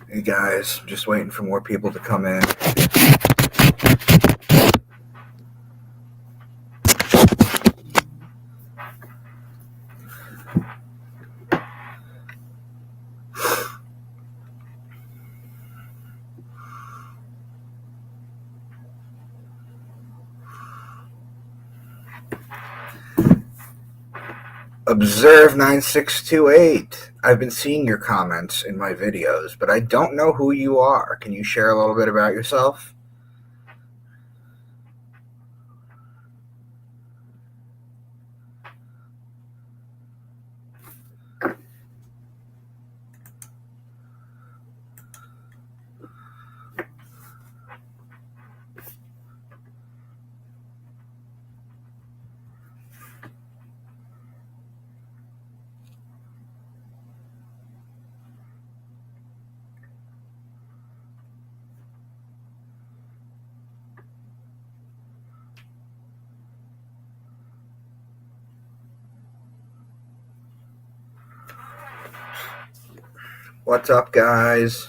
Hey guys, just waiting for more people to come in. Observe 9628. I've been seeing your comments in my videos, but I don't know who you are. Can you share a little bit about yourself? What's up, guys?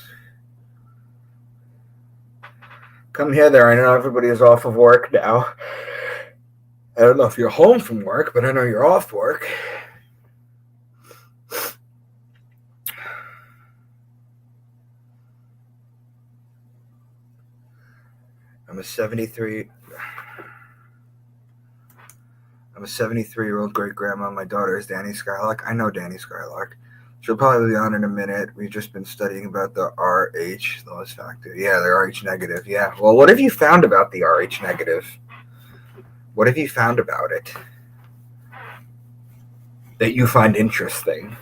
Come here there. I know everybody is off of work now. I don't know if you're home from work, but I know you're off work. I'm a 73-year-old great grandma. My daughter is Danny Skylark. I know Danny Skylark. She'll probably be on in a minute. We've just been studying about the RH loss factor. Yeah, the RH negative. Yeah. Well, what have you found about the RH negative? What have you found about it that you find interesting?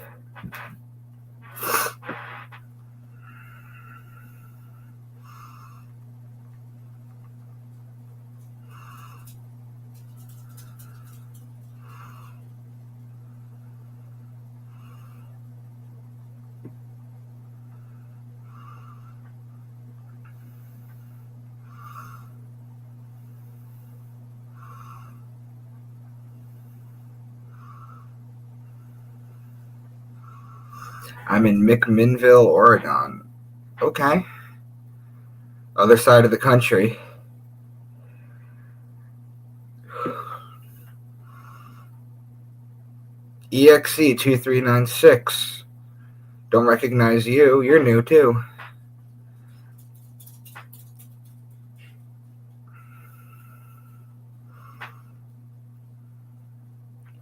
I'm in McMinnville, Oregon. Okay. Other side of the country. EXE2396. Don't recognize you. You're new too.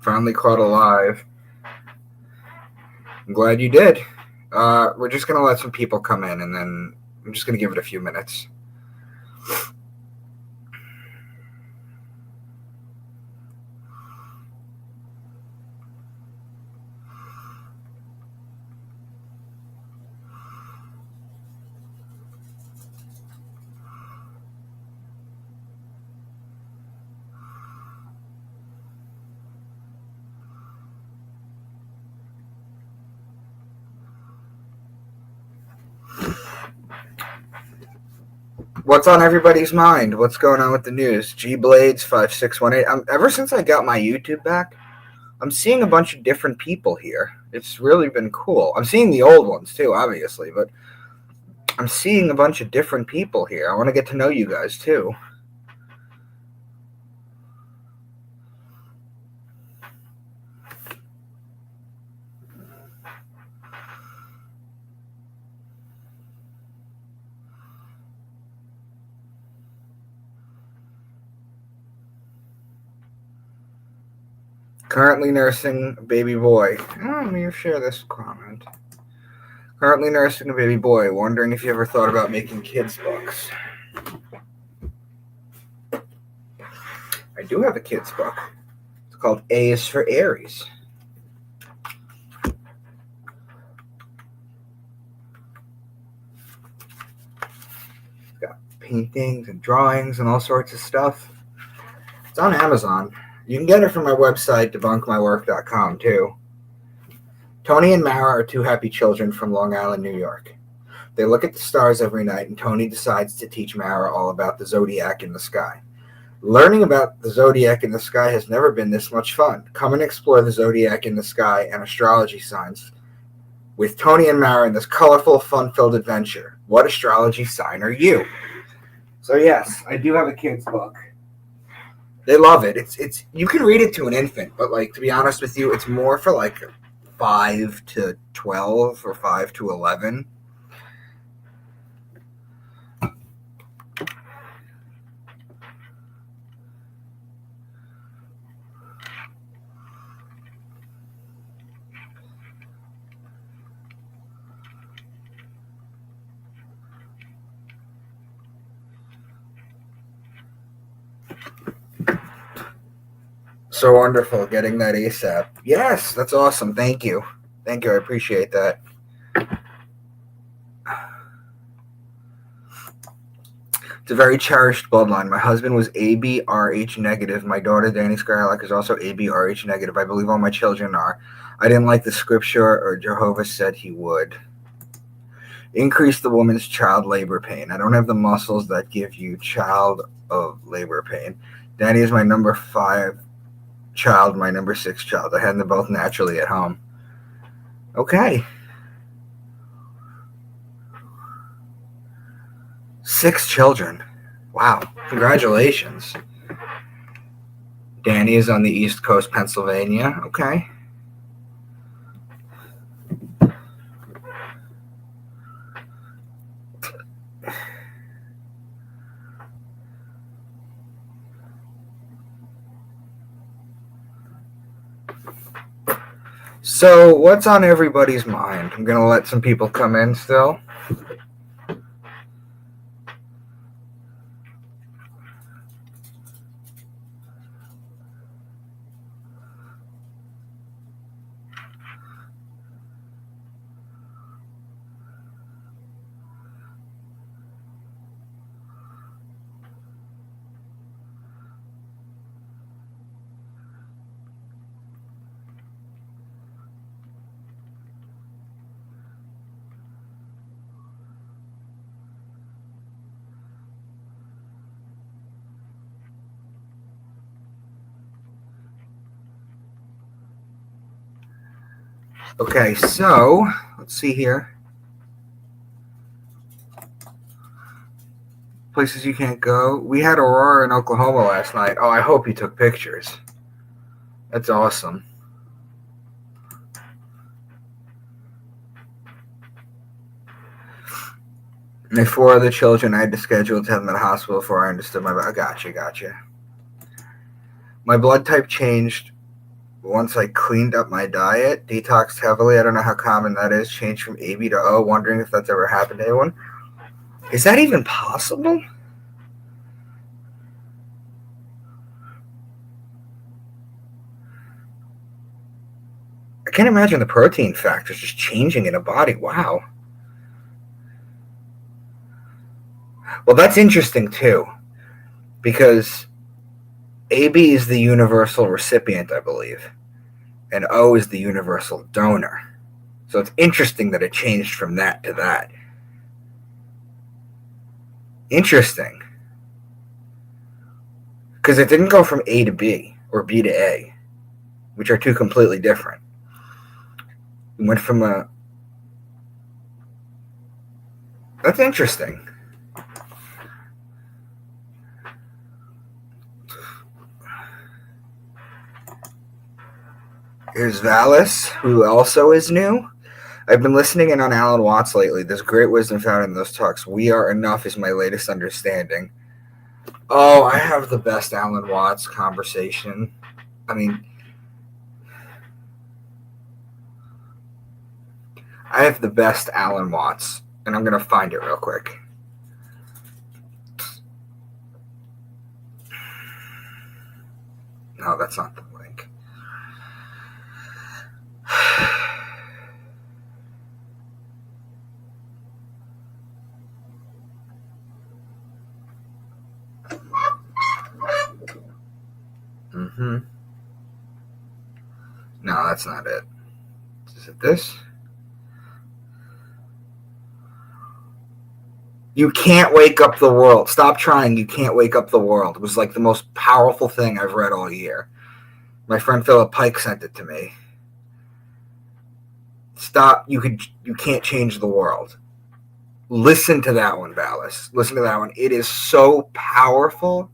Finally caught alive. I'm glad you did. We're just going to let some people come in, and then I'm just going to give it a few minutes. What's on everybody's mind? What's going on with the news? G Blades 5618. Ever since I got my YouTube back, I'm seeing a bunch of different people here. It's really been cool. I'm seeing the old ones too, obviously, but I'm seeing a bunch of different people here. I want to get to know you guys too. Currently nursing baby boy. Let me share this comment. Currently nursing a baby boy. Wondering if you ever thought about making kids' books. I do have a kids' book. It's called A is for Aries. It's got paintings and drawings and all sorts of stuff. It's on Amazon. You can get it from my website, debunkmywork.com, too. Tony and Mara are two happy children from Long Island, New York. They look at the stars every night, and Tony decides to teach Mara all about the zodiac in the sky. Learning about the zodiac in the sky has never been this much fun. Come and explore the zodiac in the sky and astrology signs with Tony and Mara in this colorful, fun-filled adventure. What astrology sign are you? So yes, I do have a kid's book. They love it. It's you can read it to an infant, but to be honest with you, it's more for 5 to 12 or 5 to 11. So wonderful getting that ASAP. Yes, that's awesome. Thank you. I appreciate that. It's a very cherished bloodline. My husband was ABRH negative. My daughter, Danny Skylark, is also ABRH negative. I believe all my children are. I didn't like the scripture, or Jehovah said he would. Increase the woman's child labor pain. I don't have the muscles that give you child of labor pain. Danny is my number 5 child, my number 6 child. I had them both naturally at home. Okay. 6 children. Wow. Congratulations. Danny is on the East Coast, Pennsylvania. Okay. So, what's on everybody's mind? I'm going to let some people come in still. Okay, so let's see here. Places you can't go. We had Aurora in Oklahoma last night. Oh, I hope you took pictures. That's awesome. My 4 other children, I had to schedule to have them at the hospital before I understood my body. Gotcha. My blood type changed once I cleaned up my diet, detoxed heavily. I don't know how common that is. Changed from AB to O. Wondering if that's ever happened to anyone. Is that even possible? I can't imagine the protein factors just changing in a body. Wow. Well, that's interesting too, because AB is the universal recipient, I believe, and O is the universal donor. So it's interesting that it changed from that to that. Interesting. Because it didn't go from A to B or B to A, which are two completely different. It went from a... That's interesting. Here's Valis, who also is new. I've been listening in on Alan Watts lately. There's great wisdom found in those talks. We are enough is my latest understanding. Oh, I have the best Alan Watts conversation. I mean, I have the best Alan Watts, and I'm going to find it real quick. No, that's not the link. No, that's not it. Is it this? You can't wake up the world. Stop trying. You can't wake up the world. It was like the most powerful thing I've read all year. My friend Philip Pike sent it to me. Stop. You can't change the world. Listen to that one, Vallis. Listen to that one. It is so powerful.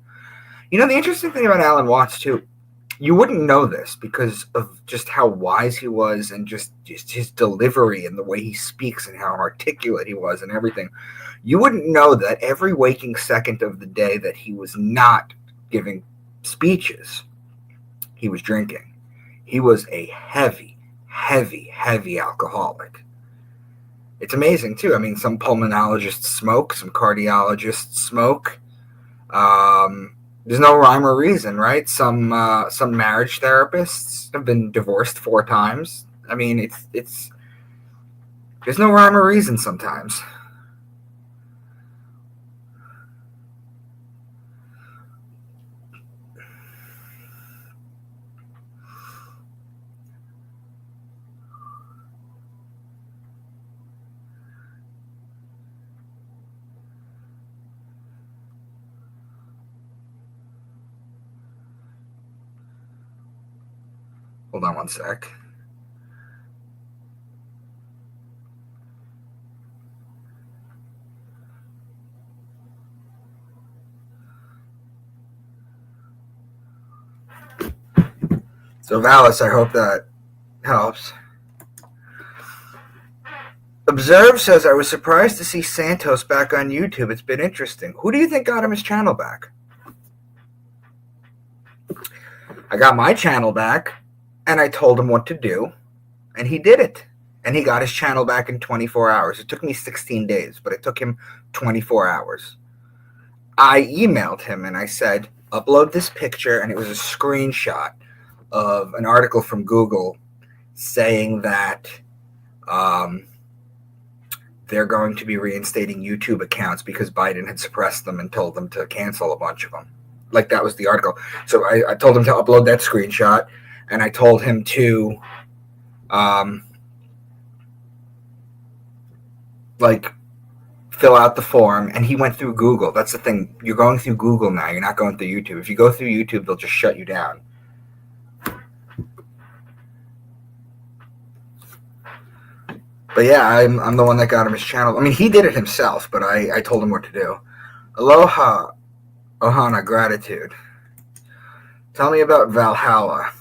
You know, the interesting thing about Alan Watts, too, you wouldn't know this because of just how wise he was and just his delivery and the way he speaks and how articulate he was and everything. You wouldn't know that every waking second of the day that he was not giving speeches, he was drinking. He was a heavy, heavy, heavy alcoholic. It's amazing, too. I mean, some pulmonologists smoke, some cardiologists smoke. There's no rhyme or reason, right? Some marriage therapists have been divorced 4 times. I mean, it's there's no rhyme or reason sometimes. Hold on one sec. So, Vallis, I hope that helps. Observe says, I was surprised to see Santos back on YouTube. It's been interesting. Who do you think got him his channel back? I got my channel back, and I told him what to do, and he did it. And he got his channel back in 24 hours. It took me 16 days, but it took him 24 hours. I emailed him, and I said, upload this picture, and it was a screenshot of an article from Google saying that they're going to be reinstating YouTube accounts because Biden had suppressed them and told them to cancel a bunch of them. Like, that was the article. So I told him to upload that screenshot, and I told him to fill out the form, and he went through Google. That's the thing. You're going through Google now. You're not going through YouTube. If you go through YouTube, they'll just shut you down. But yeah, I'm the one that got him his channel. I mean, he did it himself, but I told him what to do. Aloha, Ohana, gratitude. Tell me about Valhalla.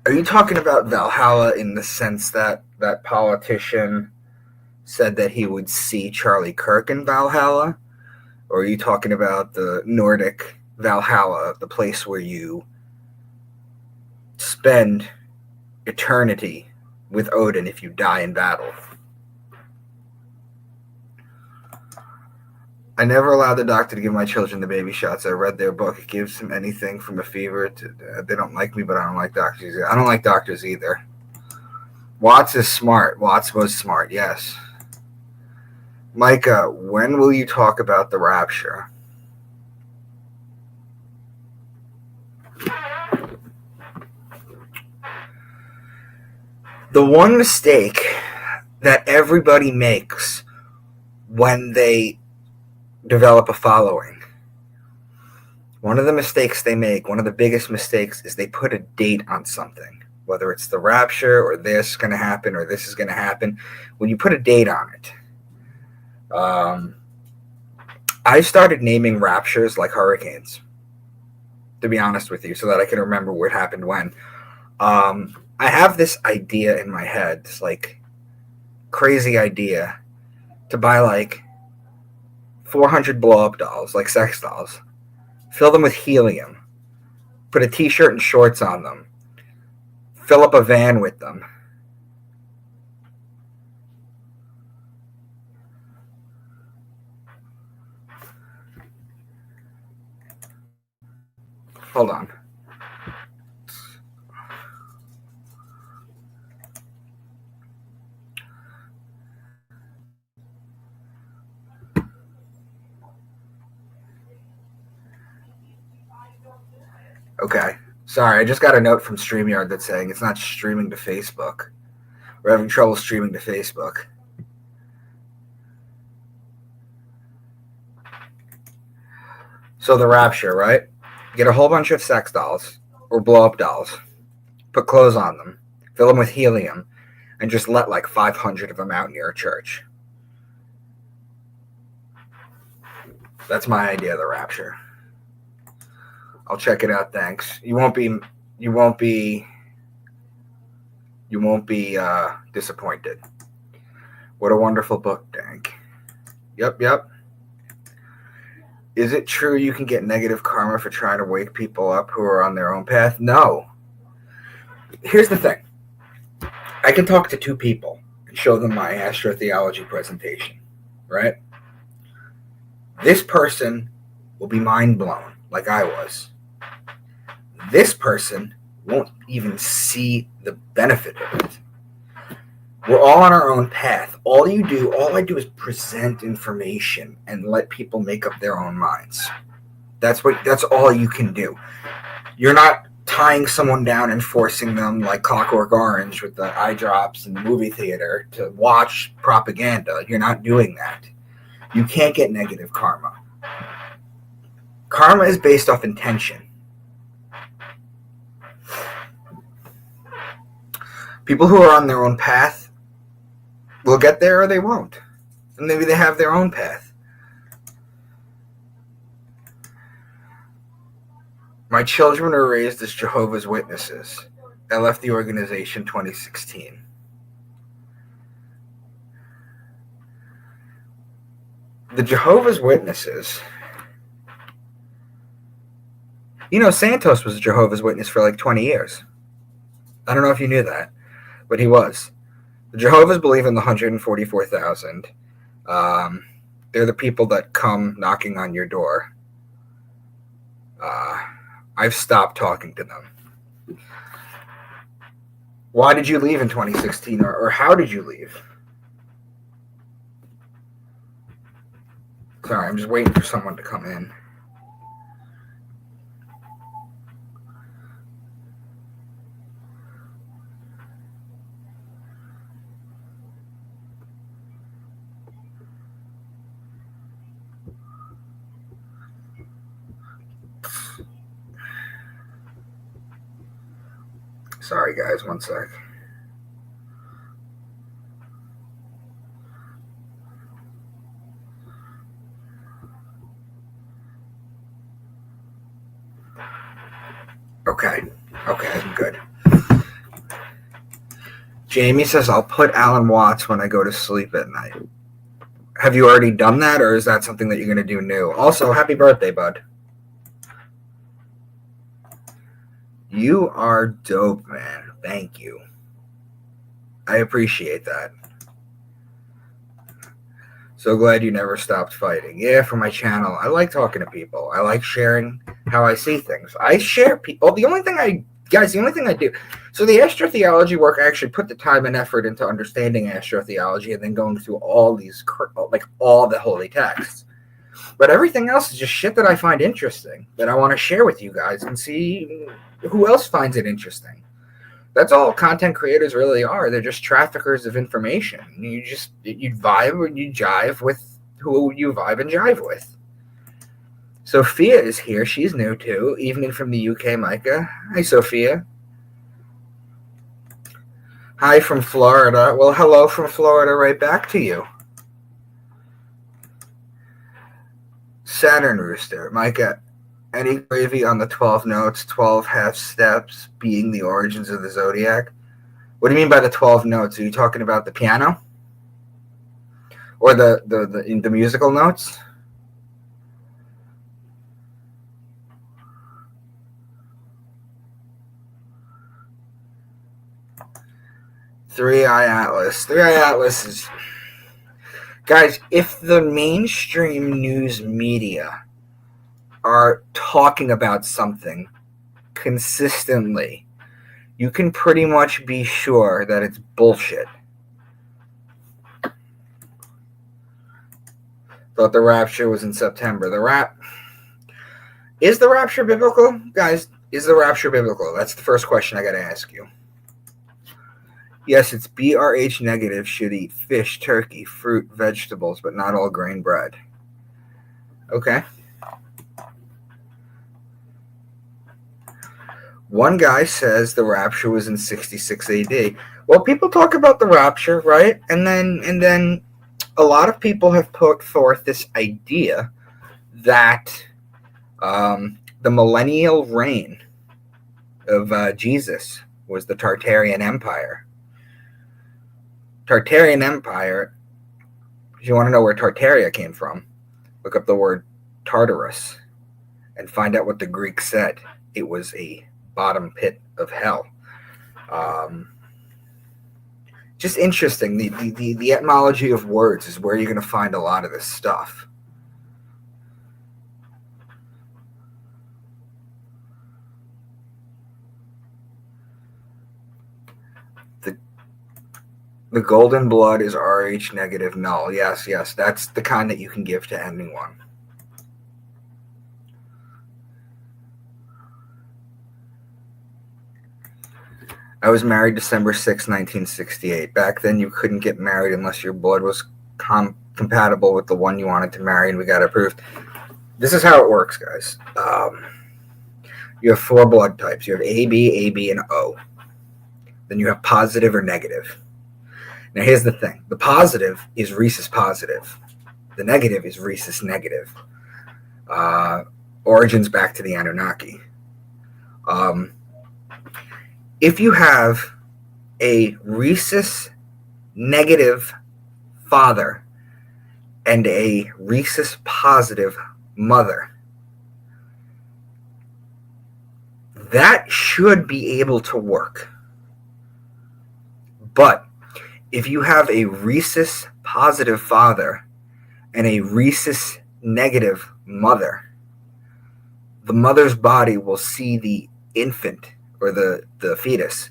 Are you talking about Valhalla in the sense that that politician said that he would see Charlie Kirk in Valhalla? Or are you talking about the Nordic Valhalla, the place where you spend eternity with Odin if you die in battle? I never allowed the doctor to give my children the baby shots. I read their book. It gives them anything from a fever to... they don't like me, but I don't like doctors either. I don't like doctors either. Watts is smart. Watts was smart, yes. Micah, when will you talk about the rapture? The one mistake that everybody makes when they develop a following, one of the mistakes they make, one of the biggest mistakes, is they put a date on something, whether it's the rapture or this is going to happen or this is going to happen. When you put a date on it, I started naming raptures like hurricanes, to be honest with you, so that I can remember what happened when. I have this idea in my head, this like crazy idea to buy like 400 blow-up dolls, like sex dolls, fill them with helium, put a t-shirt and shorts on them, fill up a van with them, Hold on. Okay. Sorry, I just got a note from StreamYard that's saying it's not streaming to Facebook. We're having trouble streaming to Facebook. So the Rapture, right? Get a whole bunch of sex dolls or blow up dolls, put clothes on them, fill them with helium, and just let like 500 of them out near a church. That's my idea of the Rapture. I'll check it out. Thanks. You won't be disappointed. What a wonderful book, Dank. Yep. Is it true you can get negative karma for trying to wake people up who are on their own path? No. Here's the thing. I can talk to two people and show them my astrotheology presentation, right? This person will be mind blown like I was. This person won't even see the benefit of it. We're all on our own path. All I do is present information and let people make up their own minds. That's all you can do. You're not tying someone down and forcing them like Clockwork Orange with the eye drops in the movie theater to watch propaganda. You're not doing that. You can't get negative karma. Karma is based off intention. People who are on their own path will get there or they won't. And maybe they have their own path. My children were raised as Jehovah's Witnesses. I left the organization 2016. The Jehovah's Witnesses... Santos was a Jehovah's Witness for like 20 years. I don't know if you knew that, but he was. The Jehovah's believe in the 144,000. They're the people that come knocking on your door. I've stopped talking to them. Why did you leave in 2016, or how did you leave? Sorry, I'm just waiting for someone to come in. Sorry, guys, one sec. Okay, I'm good. Jamie says, I'll put Alan Watts when I go to sleep at night. Have you already done that, or is that something that you're going to do new? Also, happy birthday, bud. You are dope, man. Thank you. I appreciate that. So glad you never stopped fighting. Yeah, for my channel. I like talking to people. I like sharing how I see things. I share people. The only thing I do. So the astrotheology work, I actually put the time and effort into understanding astrotheology and then going through all the holy texts. But everything else is just shit that I find interesting that I want to share with you guys and see who else finds it interesting. That's all content creators really are. They're just traffickers of information. You vibe or you jive with who you vibe and jive with. Sophia is here. She's new too. Evening from the UK, Micah. Hi, Sophia. Hi from Florida. Well, hello from Florida right back to you. Saturn Rooster. Micah, any gravy on the 12 notes, 12 half steps being the origins of the zodiac? What do you mean by the 12 notes? Are you talking about the piano? Or the musical notes? Three-Eye Atlas. Three-Eye Atlas is... Guys, if the mainstream news media are talking about something consistently, you can pretty much be sure that it's bullshit. Thought the rapture was in September. Is the rapture biblical? Guys, is the rapture biblical? That's the first question I got to ask you. Yes, it's BRH negative, should eat fish, turkey, fruit, vegetables, but not all grain bread. Okay. One guy says the rapture was in 66 AD. Well, people talk about the rapture, right? And then a lot of people have put forth this idea that the millennial reign of Jesus was the Tartarian Empire. Tartarian Empire, if you want to know where Tartaria came from, look up the word Tartarus and find out what the Greeks said. It was a bottom pit of hell. Just interesting. The etymology of words is where you're going to find a lot of this stuff. The golden blood is Rh negative null. Yes, that's the kind that you can give to anyone. I was married December 6, 1968. Back then, you couldn't get married unless your blood was compatible with the one you wanted to marry, and we got approved. This is how it works, guys. You have 4 blood types. You have AB, and O. Then you have positive or negative. Now, here's the thing. The positive is rhesus positive. The negative is rhesus negative. Origins back to the Anunnaki. If you have a rhesus negative father and a rhesus positive mother, that should be able to work. But if you have a rhesus positive father and a rhesus negative mother, the mother's body will see the infant or the fetus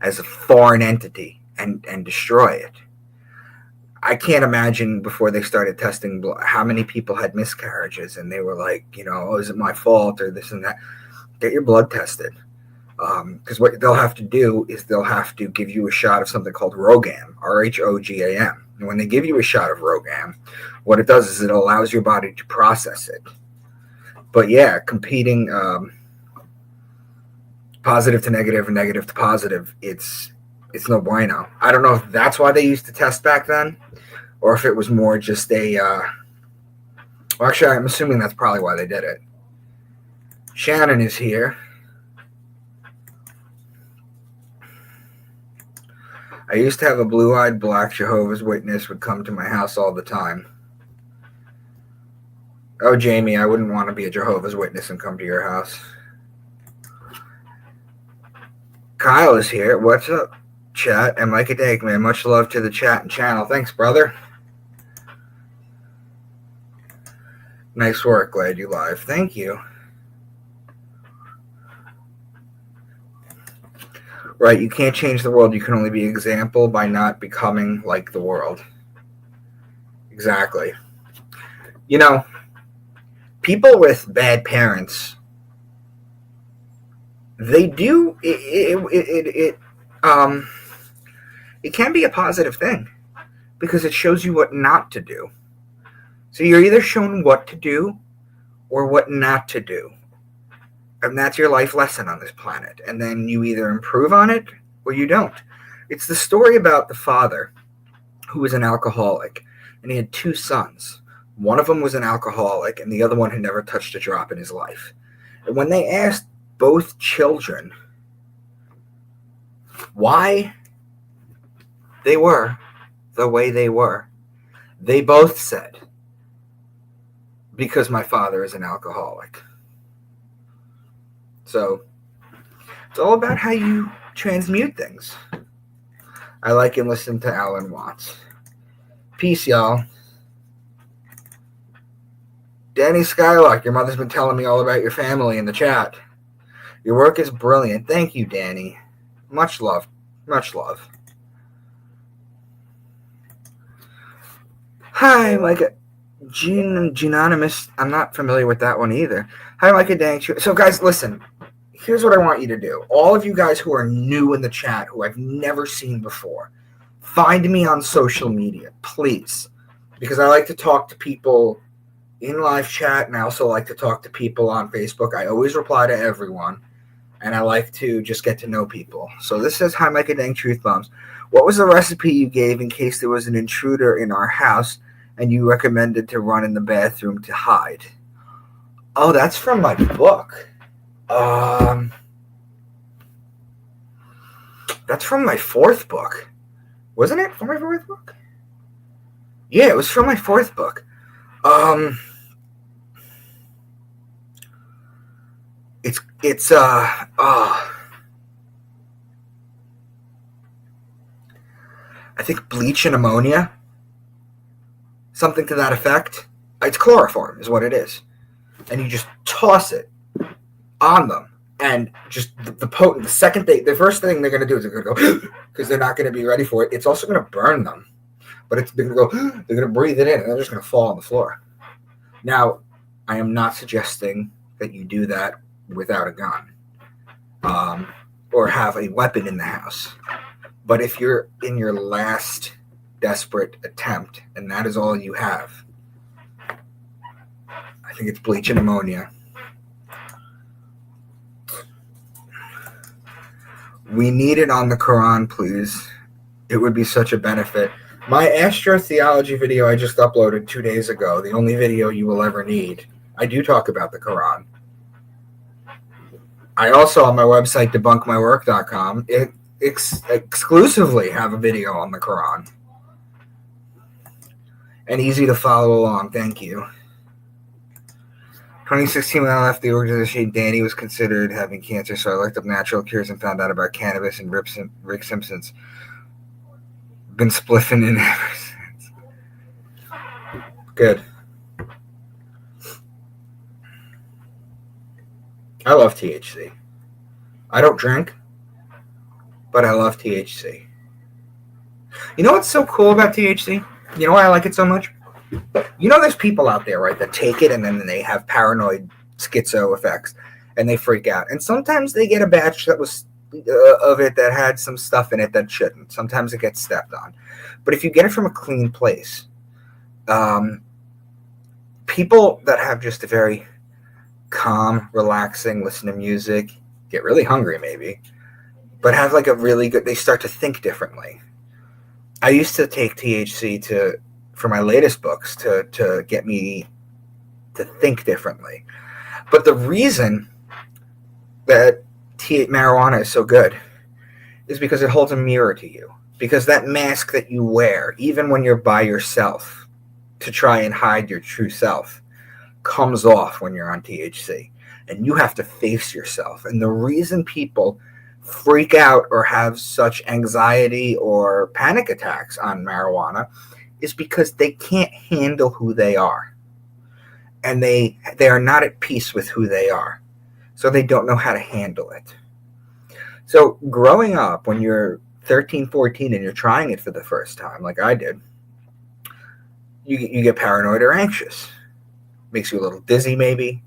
as a foreign entity and destroy it. I can't imagine before they started testing blood, how many people had miscarriages and they were like, oh, is it my fault or this and that? Get your blood tested. Because what they'll have to do is they'll have to give you a shot of something called RhoGAM, RHOGAM. And when they give you a shot of RhoGAM, what it does is it allows your body to process it. But yeah, competing positive to negative and negative to positive, it's no bueno. I don't know if that's why they used to test back then, or if it was more just a well, actually, I'm assuming that's probably why they did it. Shannon is here. I used to have a blue-eyed black Jehovah's Witness would come to my house all the time. Oh, Jamie, I wouldn't want to be a Jehovah's Witness and come to your house. Kyle is here. What's up, chat? And Micah Dakeman, much love to the chat and channel. Thanks, brother. Nice work. Glad you live. Thank you. Right, you can't change the world. You can only be an example by not becoming like the world. Exactly. People with bad parents, they do it can be a positive thing because it shows you what not to do. So you're either shown what to do or what not to do. And that's your life lesson on this planet. And then you either improve on it or you don't. It's the story about the father who was an alcoholic, and he had 2 sons. One of them was an alcoholic, and the other one had never touched a drop in his life. And when they asked both children why they were the way they were, they both said, because my father is an alcoholic. So it's all about how you transmute things. I like and listen to Alan Watts. Peace, y'all. Danny Skylark, your mother's been telling me all about your family in the chat. Your work is brilliant. Thank you, Danny. Much love. Much love. Hi, Micah. Genonymous. I'm not familiar with that one either. Hi, Micah Dang. So, guys, listen. Here's what I want you to do. All of you guys who are new in the chat, who I've never seen before, find me on social media, please. Because I like to talk to people in live chat, and I also like to talk to people on Facebook. I always reply to everyone, and I like to just get to know people. So this says, hi, Micah Dang Truth Bombs. What was the recipe you gave in case there was an intruder in our house and you recommended to run in the bathroom to hide? Oh, that's from my book. That's from my fourth book. Wasn't it from my fourth book? Yeah, it was from my fourth book. I think bleach and ammonia. Something to that effect. It's chloroform is what it is. And you just toss it on them. And just the second the first thing they're going to do is they're going to go, because they're not going to be ready for it. It's also going to burn them. But they're going to breathe it in, and they're just going to fall on the floor. Now, I am not suggesting that you do that without a gun or have a weapon in the house. But if you're in your last desperate attempt, and that is all you have, I think it's bleach and ammonia. We need it on the Quran, please. It would be such a benefit. My astrotheology video I just uploaded 2 days ago, the only video you will ever need, I do talk about the Quran. I also, on my website, debunkmywork.com, exclusively have a video on the Quran. And easy to follow along. Thank you. 2016, when I left the organization, Danny was considered having cancer, so I looked up natural cures and found out about cannabis and Rick Simpson's. Been spliffing in ever since. Good. I love THC. I don't drink, but I love THC. You know what's so cool about THC? You know why I like it so much? You know there's people out there, right, that take it and then they have paranoid schizo effects and they freak out. And sometimes they get a batch that was of it that had some stuff in it that shouldn't. Sometimes it gets stepped on. But if you get it from a clean place, people that have just a very calm, relaxing, listen to music, get really hungry maybe, but have like a really good, they start to think differently. I used to take THC for my latest books to get me to think differently. But the reason that marijuana is so good is because it holds a mirror to you. Because that mask that you wear, even when you're by yourself, to try and hide your true self, comes off when you're on THC. And you have to face yourself. And the reason people freak out or have such anxiety or panic attacks on marijuana is because they can't handle who they are. And they are not at peace with who they are. So they don't know how to handle it. So growing up, when you're 13, 14, and you're trying it for the first time, like I did, you get paranoid or anxious. Makes you a little dizzy, maybe.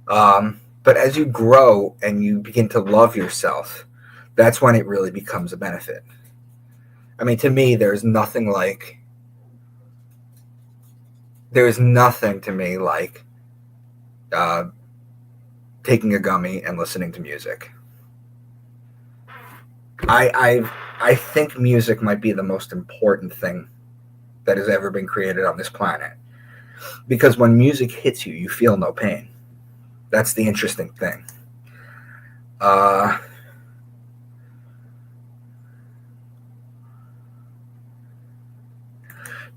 But as you grow and you begin to love yourself, that's when it really becomes a benefit. I mean, to me, there's nothing to me like taking a gummy and listening to music. I think music might be the most important thing that has ever been created on this planet. Because when music hits you, you feel no pain. That's the interesting thing.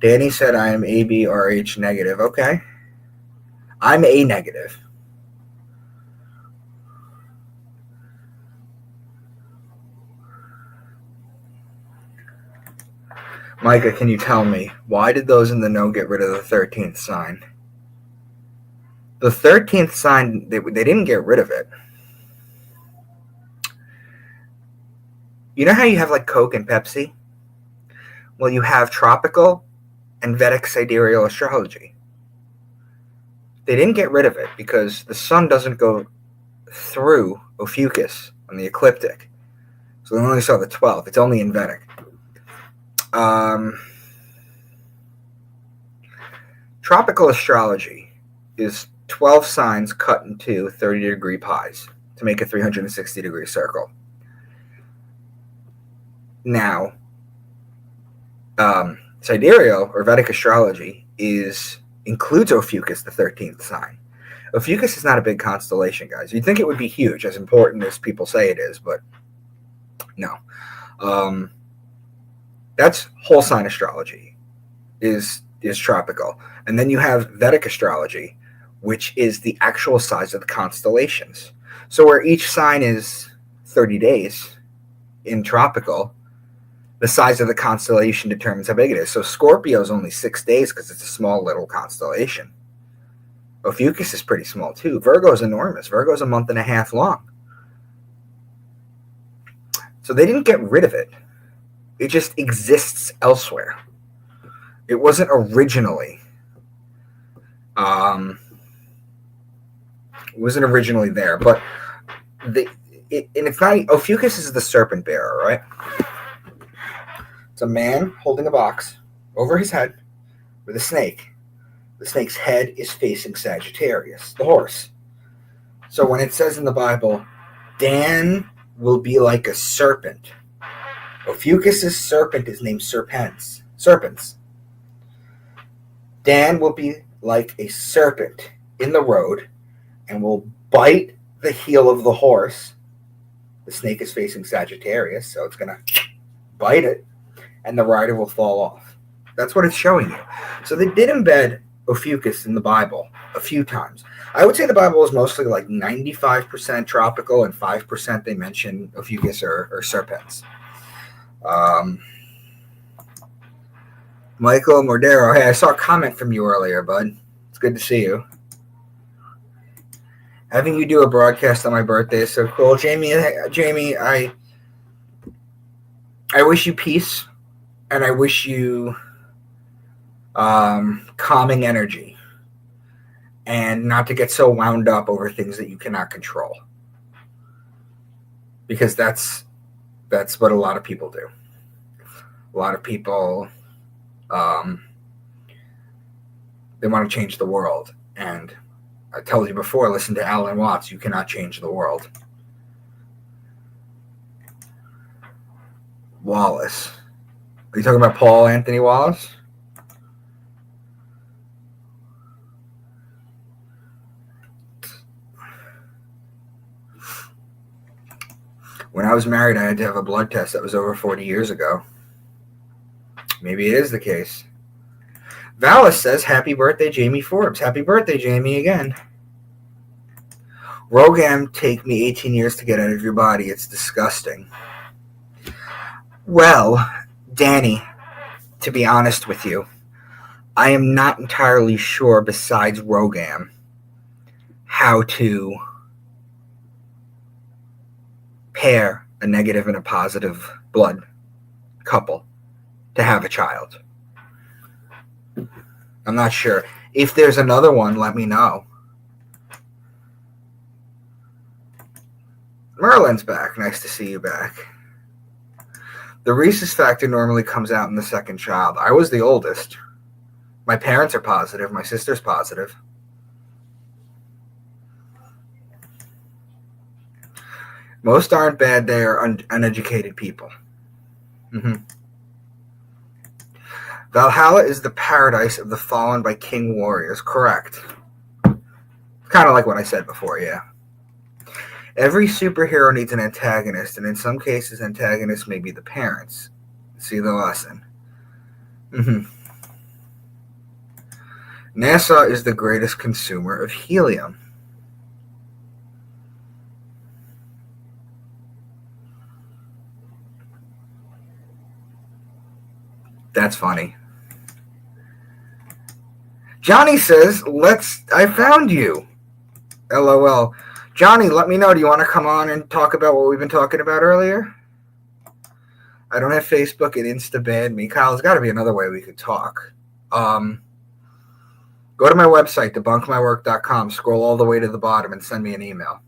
Danny said I am ABRH negative. Okay. I'm A negative. Micah, can you tell me, why did those in the know get rid of the 13th sign? The 13th sign, they didn't get rid of it. You know how you have like Coke and Pepsi? Well, you have tropical and Vedic sidereal astrology. They didn't get rid of it because the sun doesn't go through Ophiuchus on the ecliptic. So they only saw the 12th. It's only in Vedic. Tropical astrology is 12 signs cut into 30-degree pies to make a 360-degree circle. Now, sidereal or Vedic astrology includes Ophiuchus, the 13th sign. Ophiuchus is not a big constellation, guys. You'd think it would be huge, as important as people say it is, but no. That's whole sign astrology is tropical. And then you have Vedic astrology, which is the actual size of the constellations. So where each sign is 30 days in tropical, the size of the constellation determines how big it is. So Scorpio is only 6 days because it's a small little constellation. Ophiuchus is pretty small too. Virgo is enormous. Virgo is a month and a half long. So they didn't get rid of it. It just exists elsewhere. It wasn't originally. It wasn't originally there, but it's not. Ophiuchus is the serpent bearer, right? It's a man holding a box over his head with a snake. The snake's head is facing Sagittarius, the horse. So when it says in the Bible, Dan will be like a serpent, Ophiuchus' serpent is named Serpens. Serpents. Dan will be like a serpent in the road and will bite the heel of the horse. The snake is facing Sagittarius, so it's going to bite it, and the rider will fall off. That's what it's showing you. So they did embed Ophiuchus in the Bible a few times. I would say the Bible is mostly like 95% tropical and 5% they mention Ophiuchus or serpents. Michael Mordero, hey, I saw a comment from you earlier, bud. It's good to see you. Having you do a broadcast on my birthday is so cool. Jamie, I wish you peace, and I wish you calming energy, and not to get so wound up over things that you cannot control, because that's what a lot of people do. A lot of people, they want to change the world, and I told you before, listen to Alan Watts. You cannot change the world. Wallace. Are you talking about Paul Anthony Wallace? When I was married, I had to have a blood test. That was over 40 years ago. Maybe it is the case. Valis says, happy birthday, Jamie Forbes. Happy birthday, Jamie, again. Rogam, take me 18 years to get out of your body. It's disgusting. Well, Danny, to be honest with you, I am not entirely sure, besides Rogam, how to pair a negative and a positive blood couple to have a child. I'm not sure. If there's another one, let me know. Merlin's back. Nice to see you back. The rhesus factor normally comes out in the second child. I was the oldest. My parents are positive. My sister's positive. Most aren't bad. They are uneducated people. Valhalla is the paradise of the fallen by king warriors. Correct. Kind of like what I said before, yeah. Every superhero needs an antagonist, and in some cases, antagonists may be the parents. See the lesson. NASA is the greatest consumer of helium. That's funny. Johnny says, I found you. LOL. Johnny, let me know. Do you want to come on and talk about what we've been talking about earlier? I don't have Facebook and Insta banned me. Kyle, there's got to be another way we could talk. Go to my website, debunkmywork.com, scroll all the way to the bottom, and send me an email.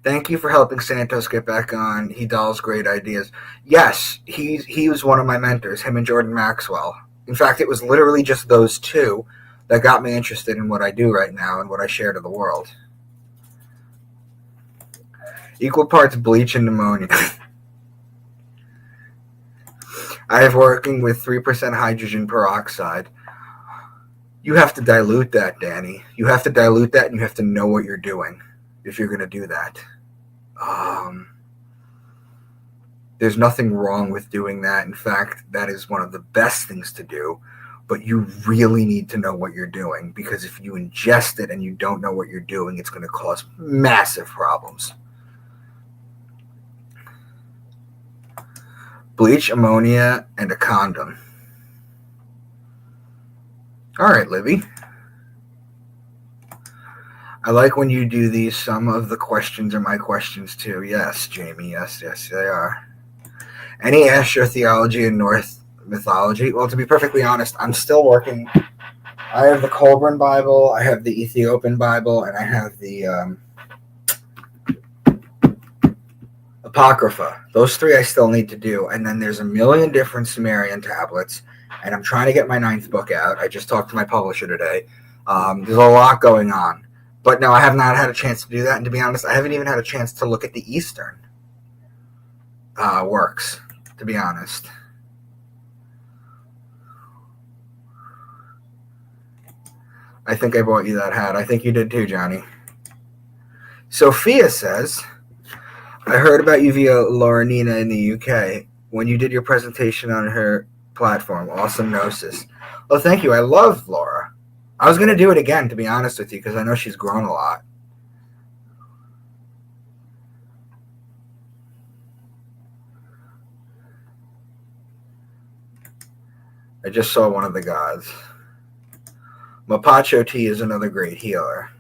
Thank you for helping Santos get back on. He dolls great ideas. Yes, he was one of my mentors, him and Jordan Maxwell. In fact, it was literally just those two that got me interested in what I do right now and what I share to the world. Equal parts bleach and pneumonia. I have working with 3% hydrogen peroxide. You have to dilute that, Danny. You have to dilute that, and you have to know what you're doing if you're going to do that. There's nothing wrong with doing that. In fact, that is one of the best things to do. But you really need to know what you're doing, because if you ingest it and you don't know what you're doing, it's going to cause massive problems. Bleach, ammonia, and a condom. All right, Libby. I like when you do these. Some of the questions are my questions too. Yes, Jamie. Yes, they are. Any astrotheology in Norse mythology? Well, to be perfectly honest, I'm still working. I have the Colburn Bible, I have the Ethiopian Bible, and I have the Apocrypha. Those three I still need to do. And then there's a million different Sumerian tablets, and I'm trying to get my 9th book out. I just talked to my publisher today. There's a lot going on. But no, I have not had a chance to do that. And to be honest, I haven't even had a chance to look at the Eastern works, to be honest. I think I bought you that hat. I think you did too, Johnny. Sophia says, I heard about you via Laura Nina in the UK when you did your presentation on her platform, Awesome Gnosis. Well, thank you. I love Laura. I was going to do it again, to be honest with you, because I know she's grown a lot. I just saw one of the gods. Mapacho tea is another great healer.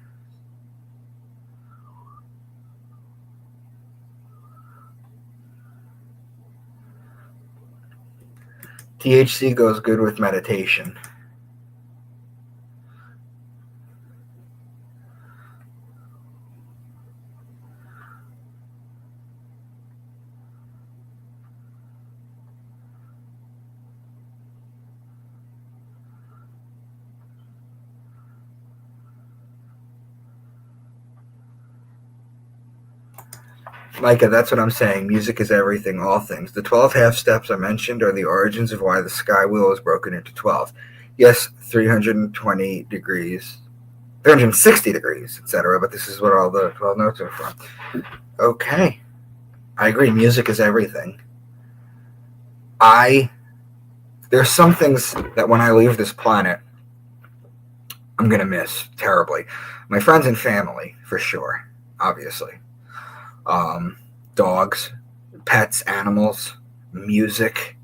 THC goes good with meditation. Micah, that's what I'm saying. Music is everything, all things. The 12 half steps I mentioned are the origins of why the sky wheel is broken into 12. Yes, 320 degrees, 360 degrees, etc. But this is what all the 12 notes are from. Okay. I agree. Music is everything. There's some things that when I leave this planet, I'm going to miss terribly. My friends and family, for sure, obviously. Dogs, pets, animals, music.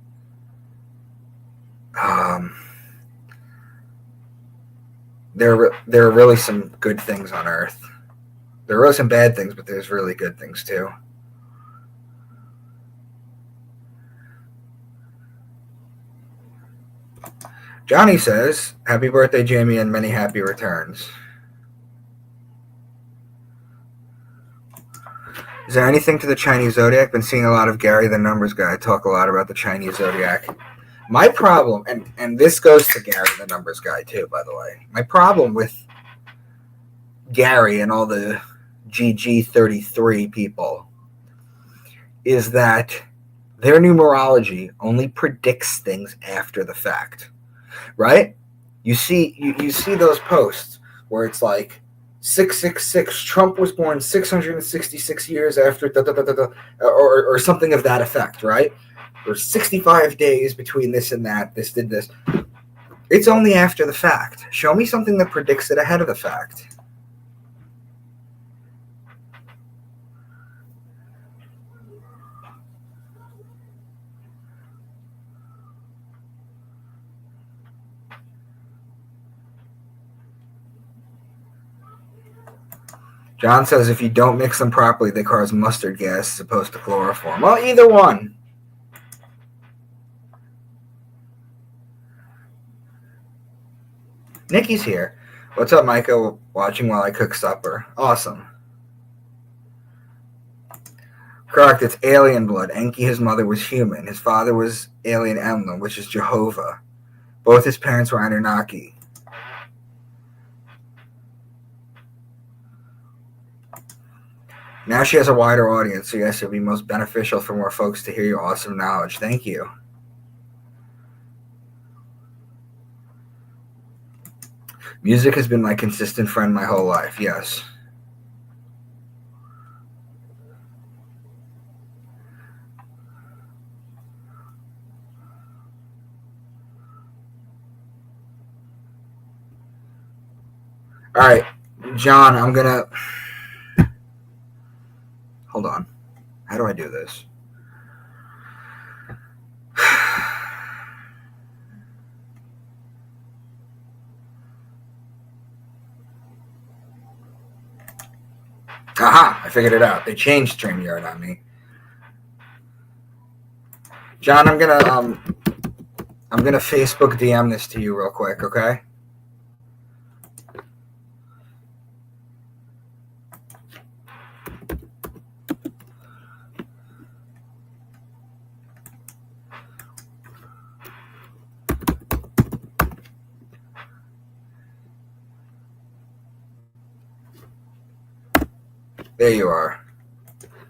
There are really some good things on Earth. There are really some bad things, but there's really good things too. Johnny says, happy birthday, Jamie, and many happy returns. Is there anything to the Chinese Zodiac? Been seeing a lot of Gary the Numbers Guy talk a lot about the Chinese Zodiac. My problem, and this goes to Gary the Numbers Guy too, by the way. My problem with Gary and all the GG33 people is that their numerology only predicts things after the fact, right? You see those posts where it's like 666, Trump was born 666 years after, or something of that effect, right? There's 65 days between this and that. This did this. It's only after the fact. Show me something that predicts it ahead of the fact. John says if you don't mix them properly, they cause mustard gas as opposed to chloroform. Well, either one. Nikki's here. What's up, Micah? Watching while I cook supper. Awesome. Correct, it's alien blood. Enki, his mother, was human. His father was alien Emlyn, which is Jehovah. Both his parents were Anunnaki. Now she has a wider audience, so yes, it would be most beneficial for more folks to hear your awesome knowledge. Thank you. Music has been my consistent friend my whole life, yes. All right, John, I'm going to... Hold on. How do I do this? Aha! I figured it out. They changed StreamYard on me. John, I'm gonna Facebook DM this to you real quick, okay? There you are.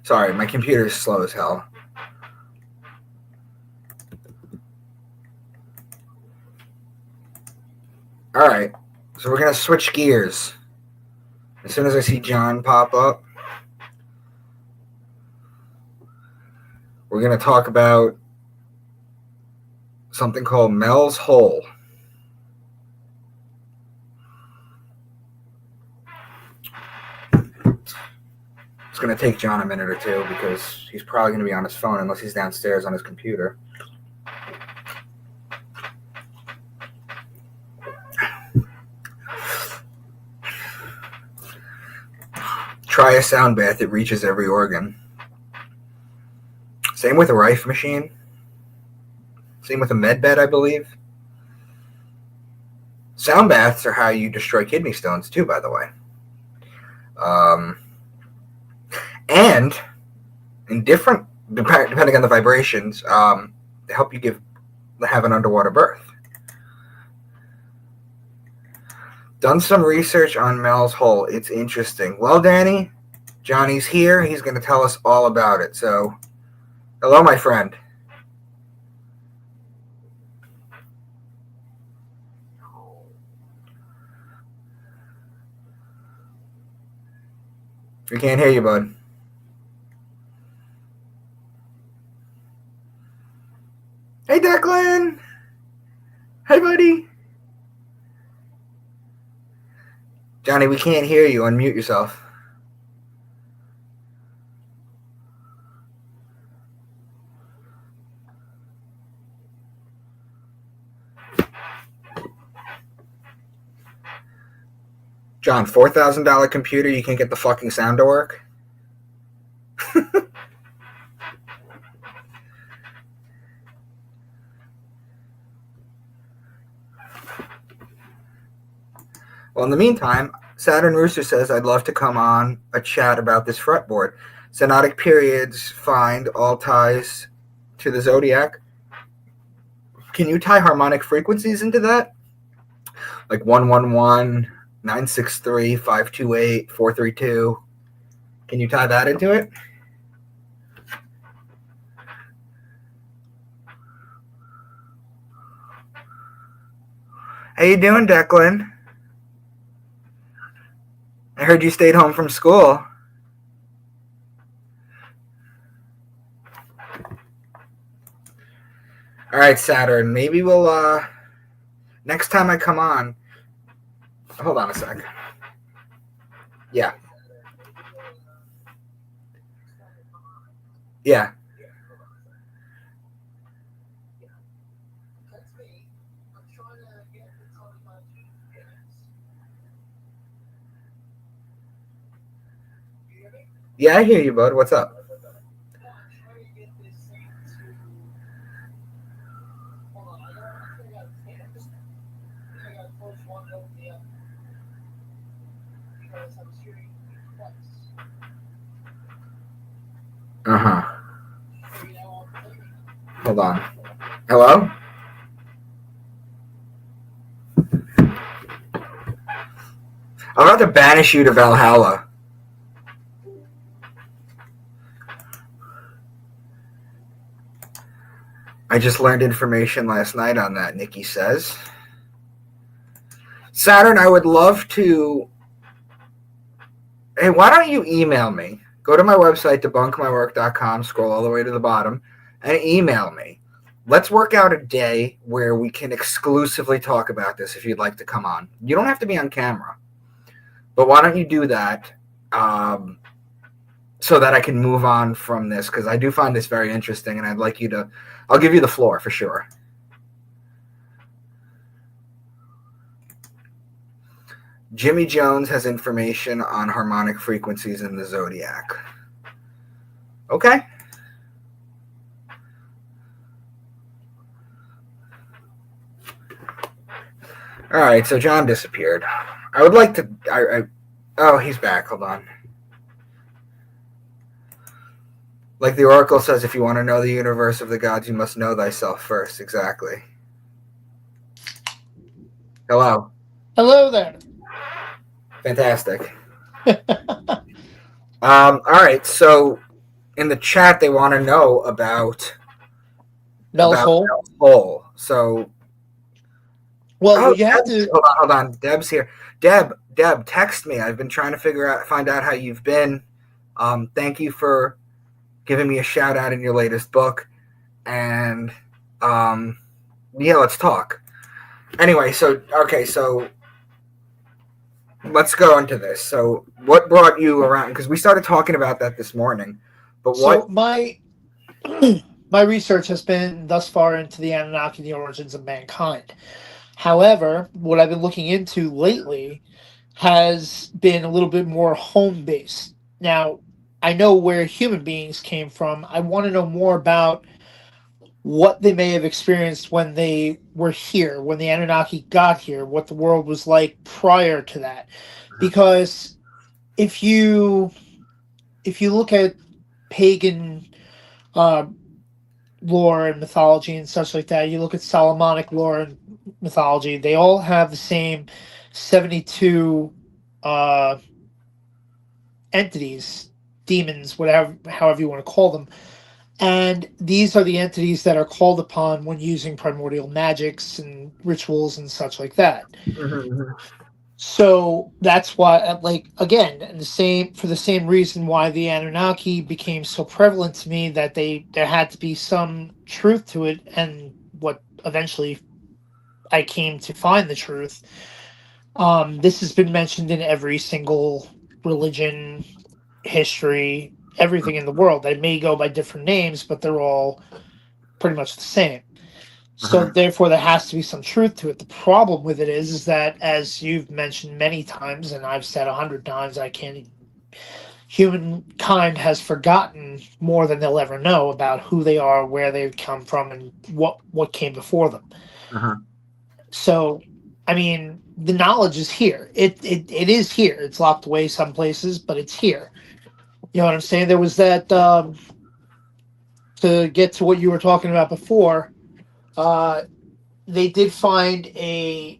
Sorry, my computer is slow as hell. All right, so we're gonna switch gears. As soon as I see John pop up, we're gonna talk about something called Mel's Hole. It's gonna take John a minute or two because he's probably gonna be on his phone unless he's downstairs on his computer. Try a sound bath, it reaches every organ. Same with a Rife machine. Same with a med bed, I believe. Sound baths are how you destroy kidney stones too, by the way. And in different, depending on the vibrations, they help you have an underwater birth. Done some research on Mel's Hole. It's interesting. Well, Danny, Johnny's here. He's going to tell us all about it. So, hello, my friend. We can't hear you, bud. Hey, Declan. Hey, buddy. Johnny, we can't hear you. Unmute yourself. John, $4,000 computer, you can't get the fucking sound to work? Well, in the meantime, Saturn Rooster says, I'd love to come on a chat about this fretboard. Synodic periods find all ties to the zodiac. Can you tie harmonic frequencies into that? Like 111, 963, 528, 432. Can you tie that into it? How you doing, Declan? I heard you stayed home from school. All right, Saturn. Maybe we'll, next time I come on. Hold on a sec. Yeah. Yeah. Yeah, I hear you, bud. What's up? Uh-huh. Hold on. Hello? I'm about to banish you to Valhalla. I just learned information last night on that, Nikki says. Saturn, I would love to... Hey, why don't you email me? Go to my website, debunkmywork.com, scroll all the way to the bottom, and email me. Let's work out a day where we can exclusively talk about this if you'd like to come on. You don't have to be on camera. But why don't you do that so that I can move on from this, because I do find this very interesting, and I'd like you to... I'll give you the floor for sure. Jimmy Jones has information on harmonic frequencies in the zodiac. Okay. All right, so John disappeared. I would like to... Oh, he's back. Hold on. Like the Oracle says, if you want to know the universe of the gods, you must know thyself first. Exactly. Hello. Hello there. Fantastic. All right, so in the chat, they want to know about Bell's Hole. Bell's Hole. So, well, you have to hold on. Deb's here. Deb, text me. I've been trying to find out how you've been. Thank you for giving me a shout out in your latest book, and yeah, let's talk. Anyway, so let's go into this. So, what brought you around? Because we started talking about that this morning. But what? So my research has been thus far into the Anunnaki and the origins of mankind. However, what I've been looking into lately has been a little bit more home-based. Now, I know where human beings came from. I want to know more about what they may have experienced when they were here, when the Anunnaki got here, what the world was like prior to that. Because if you look at pagan lore and mythology and such like that, you look at Solomonic lore and mythology, they all have the same 72 entities, demons, however you want to call them. And these are the entities that are called upon when using primordial magics and rituals and such like that. Mm-hmm. So that's why, like, again, for the same reason why the Anunnaki became so prevalent to me, that there had to be some truth to it, and what eventually I came to find the truth. This has been mentioned in every single religion, history, everything in the world. They may go by different names, but they're all pretty much the same. So therefore, there has to be some truth to it. The problem with it is that, as you've mentioned many times, and I've said 100 times, humankind has forgotten more than they'll ever know about who they are, where they've come from, and what came before them. So, I mean, the knowledge is here. It is here. It's locked away some places, but it's here. You know what I'm saying? There was that, to get to what you were talking about before, they did find a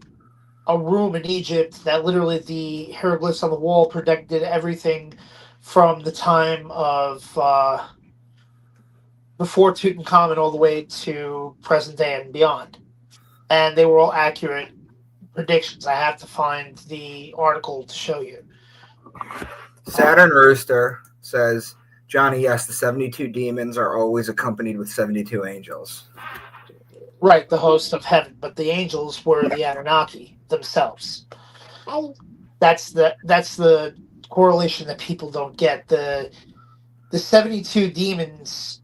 room in Egypt that literally the hieroglyphs on the wall predicted everything from the time of before Tutankhamun all the way to present day and beyond. And they were all accurate predictions. I have to find the article to show you. Saturn Rooster says, Johnny, yes, the 72 demons are always accompanied with 72 angels. Right, the host of heaven, but the angels were the Anunnaki themselves. That's the correlation that people don't get. The 72 demons,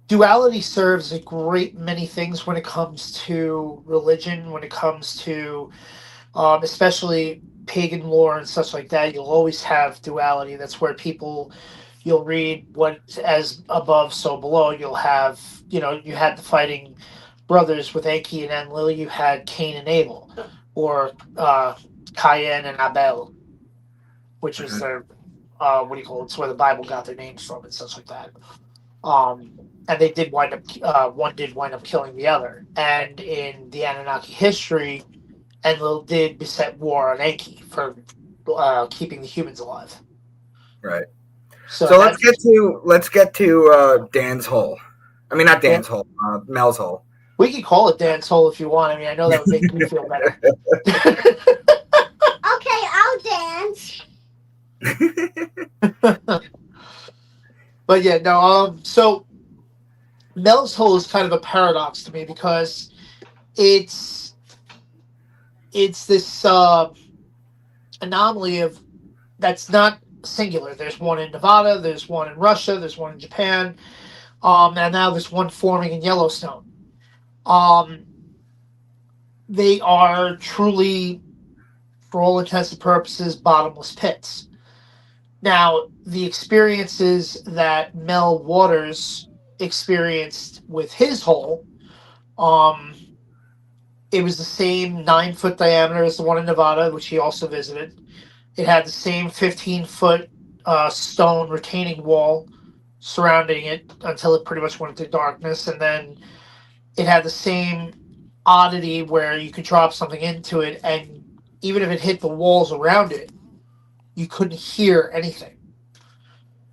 duality serves a great many things when it comes to religion, when it comes to especially pagan lore and such like that, you'll always have duality. That's where you'll read what as above, so below. You'll have, you had the fighting brothers with Enki and Enlil. You had Cain and Abel, or Cain and Abel, which is their, what do you call it? It's where the Bible got their names from and such like that. And they did wind up, one did wind up killing the other. And in the Anunnaki history, Enlil did beset war on Enki for keeping the humans alive. Right. So let's get to Dan's hole. I mean, not Dan's hole, Mel's hole. We can call it Dan's hole if you want. I mean, I know that would make you feel better. Okay, I'll dance. But yeah, no. So Mel's hole is kind of a paradox to me because it's this anomaly of that's not singular. There's one in Nevada, there's one in Russia, there's one in Japan, and now there's one forming in Yellowstone. They are truly, for all intents and purposes, bottomless pits. Now, the experiences that Mel Waters experienced with his hole, it was the same 9-foot diameter as the one in Nevada, which he also visited. It had the same 15-foot stone retaining wall surrounding it until it pretty much went into darkness. And then it had the same oddity where you could drop something into it, and even if it hit the walls around it, you couldn't hear anything.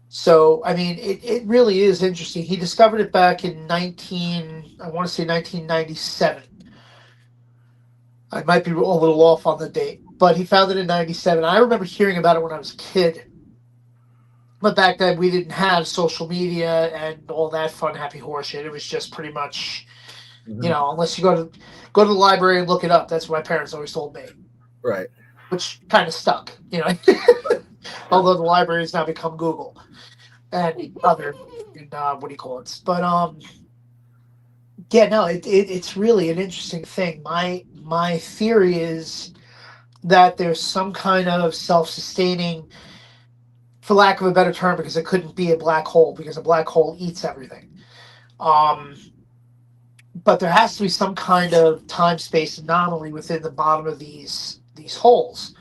So, I mean, it really is interesting. He discovered it back in 1997. I might be a little off on the date, but he found it in 97. I remember hearing about it when I was a kid. But back then, we didn't have social media and all that fun, happy horseshit. It was just pretty much, unless you go to the library and look it up. That's what my parents always told me. Right. Which kind of stuck, Although the library has now become Google and other, what do you call it? But yeah, no, it's really an interesting thing. My theory is that there's some kind of self-sustaining, for lack of a better term, because it couldn't be a black hole, because a black hole eats everything. But there has to be some kind of time-space anomaly within the bottom of these holes,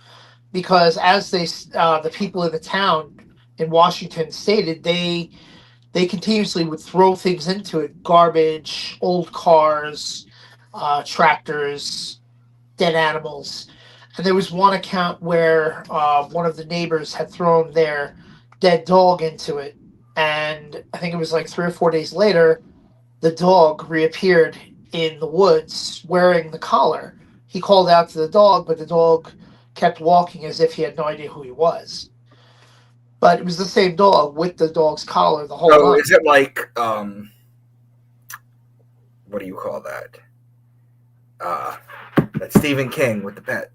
because as the people in the town in Washington stated, they continuously would throw things into it: garbage, old cars, tractors, dead animals. And there was one account where one of the neighbors had thrown their dead dog into it, and I think it was like 3 or 4 days later, the dog reappeared in the woods wearing the collar. He called out to the dog, but the dog kept walking as if he had no idea who he was. But it was the same dog with the dog's collar the whole time. Is it like, what do you call that? That Stephen King with the Pet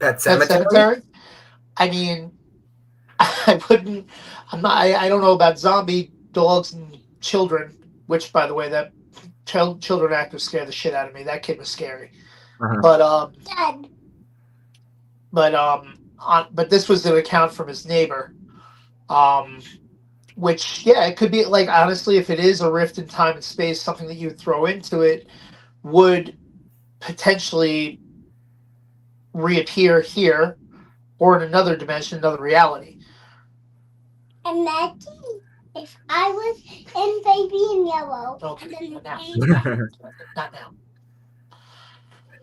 Sematary? I mean, I don't know about zombie dogs and children, which, by the way, that children actor scared the shit out of me. That kid was scary. Uh-huh. But this was an account from his neighbor, which, yeah, it could be, like, honestly, if it is a rift in time and space, something that you would throw into it would potentially reappear here or in another dimension, another reality. Imagine if I was in Baby in Yellow. Okay, not now.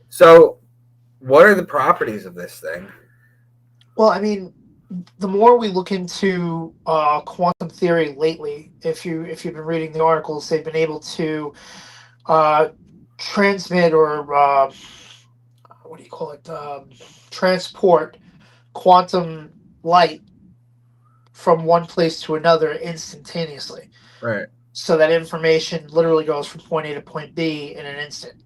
So, what are the properties of this thing? Well, I mean, the more we look into quantum theory lately, if you've been reading the articles, they've been able to transmit or what do you call it? Transport quantum light from one place to another instantaneously. Right. So that information literally goes from point A to point B in an instant.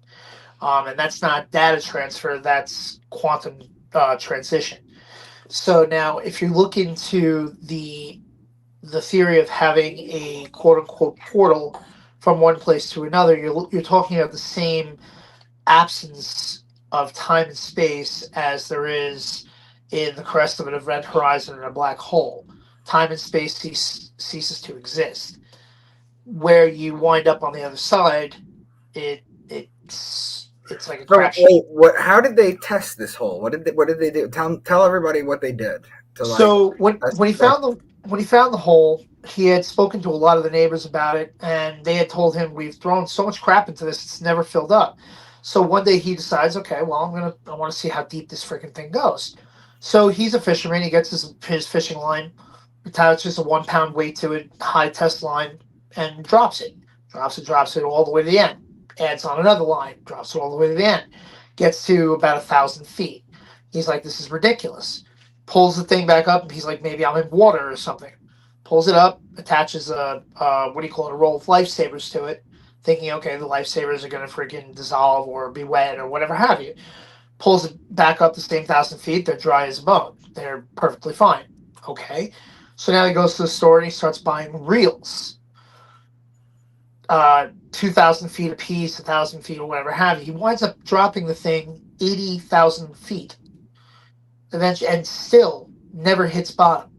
And that's not data transfer, that's quantum transition. So now, if you look into the theory of having a quote-unquote portal from one place to another, you're talking about the same absence of time and space as there is in the crest of an event horizon and a black hole. Time and space ceases to exist. Where you wind up on the other side, it's like a So crash. wait, what? How did they test this hole? What did they do? Tell everybody what they did. So when he found the hole, he had spoken to a lot of the neighbors about it, and they had told him, "We've thrown so much crap into this; it's never filled up." So one day he decides, "Okay, well, I want to see how deep this freaking thing goes." So he's a fisherman. He gets his fishing line, attaches a 1 pound weight to it, high test line, and drops it all the way to the end. Adds on another line, drops it all the way to the end. Gets to about 1,000 feet. He's like, "This is ridiculous." Pulls the thing back up, and he's like, "Maybe I'm in water or something." Pulls it up, attaches a roll of lifesavers to it, thinking, okay, the lifesavers are gonna freaking dissolve or be wet or whatever have you. Pulls it back up the same 1,000 feet. They're dry as a bone. They're perfectly fine. Okay, so now he goes to the store and he starts buying reels. 2,000 feet a piece, 1,000 feet, or whatever have you. He winds up dropping the thing 80,000 feet, eventually, and still never hits bottom.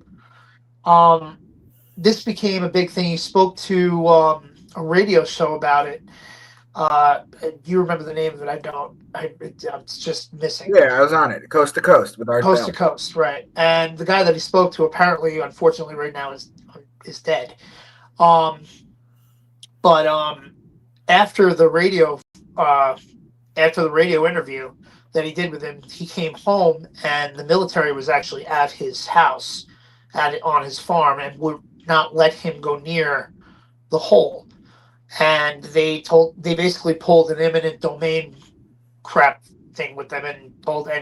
This became a big thing. He spoke to a radio show about it. You remember the name of it? I don't. It's just missing. Yeah, I was on it. Coast to Coast with Art Bell. Coast to Coast, right? And the guy that he spoke to, apparently, unfortunately, right now is dead. But after the radio interview that he did with him, he came home, and the military was actually at his house, on his farm, and would not let him go near the hole. And they basically pulled an eminent domain crap thing with them, and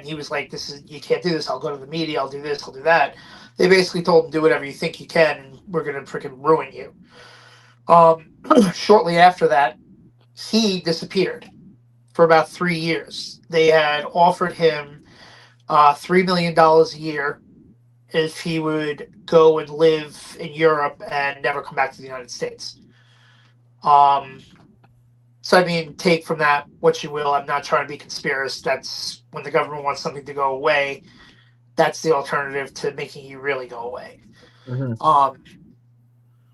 he was like, you can't do this. I'll go to the media. I'll do this. I'll do that. They basically told him, do whatever you think you can, and we're going to freaking ruin you. Shortly after that, he disappeared for about 3 years. They had offered him $3 million a year if he would go and live in Europe and never come back to the United States. So, I mean, take from that what you will. I'm not trying to be conspiracy. That's when the government wants something to go away. That's the alternative to making you really go away. Mm-hmm.